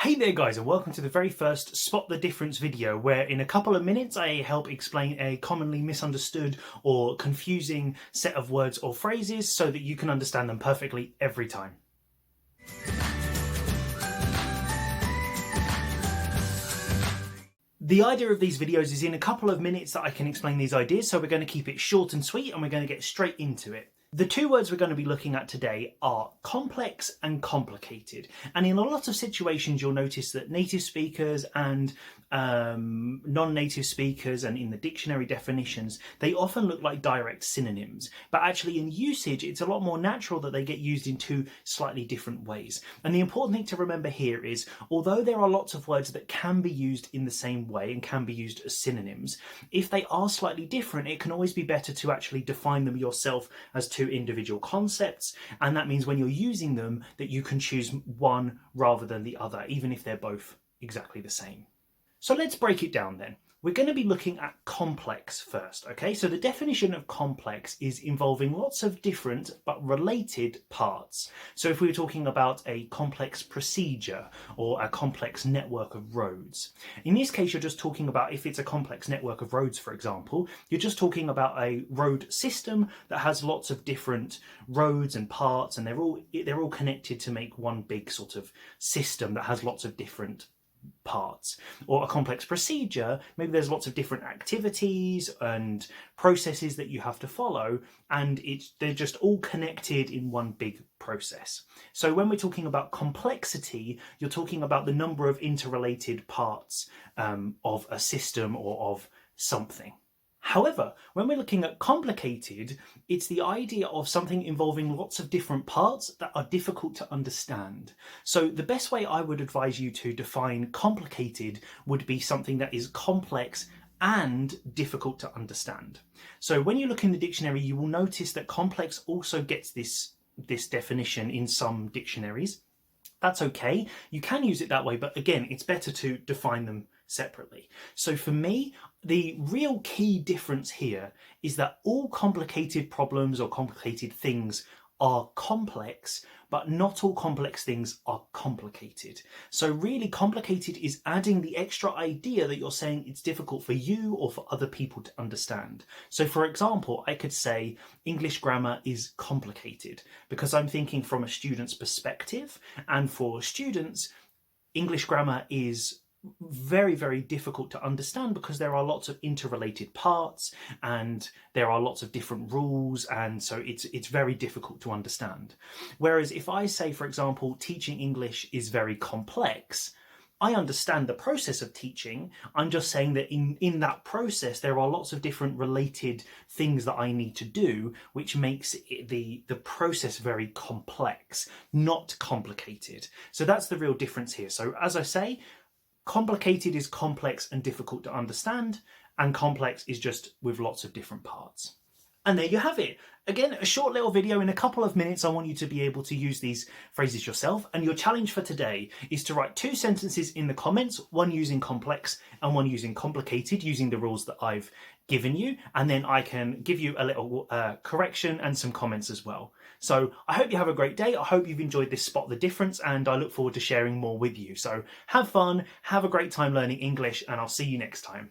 Hey there guys, and welcome to the very first Spot the Difference video, where in a couple of minutes I help explain a commonly misunderstood or confusing set of words or phrases so that you can understand them perfectly every time. The idea of these videos is in a couple of minutes that I can explain these ideas, so we're going to keep it short and sweet and we're going to get straight into it. The two words we're going to be looking at today are complex and complicated. And in a lot of situations, you'll notice that native speakers and non-native speakers, and in the dictionary definitions, they often look like direct synonyms. But actually in usage, it's a lot more natural that they get used in two slightly different ways. And the important thing to remember here is, although there are lots of words that can be used in the same way and can be used as synonyms, if they are slightly different, it can always be better to actually define them yourself as two individual concepts, and that means when you're using them that you can choose one rather than the other, even if they're both exactly the same. So let's break it down then. We're going to be looking at complex first, okay? So the definition of complex is involving lots of different but related parts. So if we were talking about a complex procedure or a complex network of roads, in this case you're just talking about, if it's a complex network of roads, for example, you're just talking about a road system that has lots of different roads and parts, and they're all connected to make one big sort of system that has lots of different parts. Or a complex procedure, maybe there's lots of different activities and processes that you have to follow, and they're just all connected in one big process. So when we're talking about complexity, you're talking about the number of interrelated parts of a system or of something. However, when we're looking at complicated, it's the idea of something involving lots of different parts that are difficult to understand. So the best way I would advise you to define complicated would be something that is complex and difficult to understand. So when you look in the dictionary, you will notice that complex also gets this definition in some dictionaries. That's okay, you can use it that way, but again, it's better to define them separately. So for me, the real key difference here is that all complicated problems or complicated things are complex, but not all complex things are complicated. So really, complicated is adding the extra idea that you're saying it's difficult for you or for other people to understand. So for example, I could say English grammar is complicated because I'm thinking from a student's perspective, and for students, English grammar is very, very difficult to understand because there are lots of interrelated parts and there are lots of different rules, and so it's very difficult to understand. Whereas if I say, for example, teaching English is very complex, I understand the process of teaching. I'm just saying that in that process there are lots of different related things that I need to do, which makes the process very complex, not complicated. So that's the real difference here. So as I say, complicated is complex and difficult to understand, and complex is just with lots of different parts. And there you have it. Again, a short little video. In a couple of minutes, I want you to be able to use these phrases yourself. And your challenge for today is to write 2 sentences in the comments, one using complex and one using complicated, using the rules that I've given you. And then I can give you a little correction and some comments as well. So I hope you have a great day. I hope you've enjoyed this Spot the Difference, and I look forward to sharing more with you. So have fun, have a great time learning English, and I'll see you next time.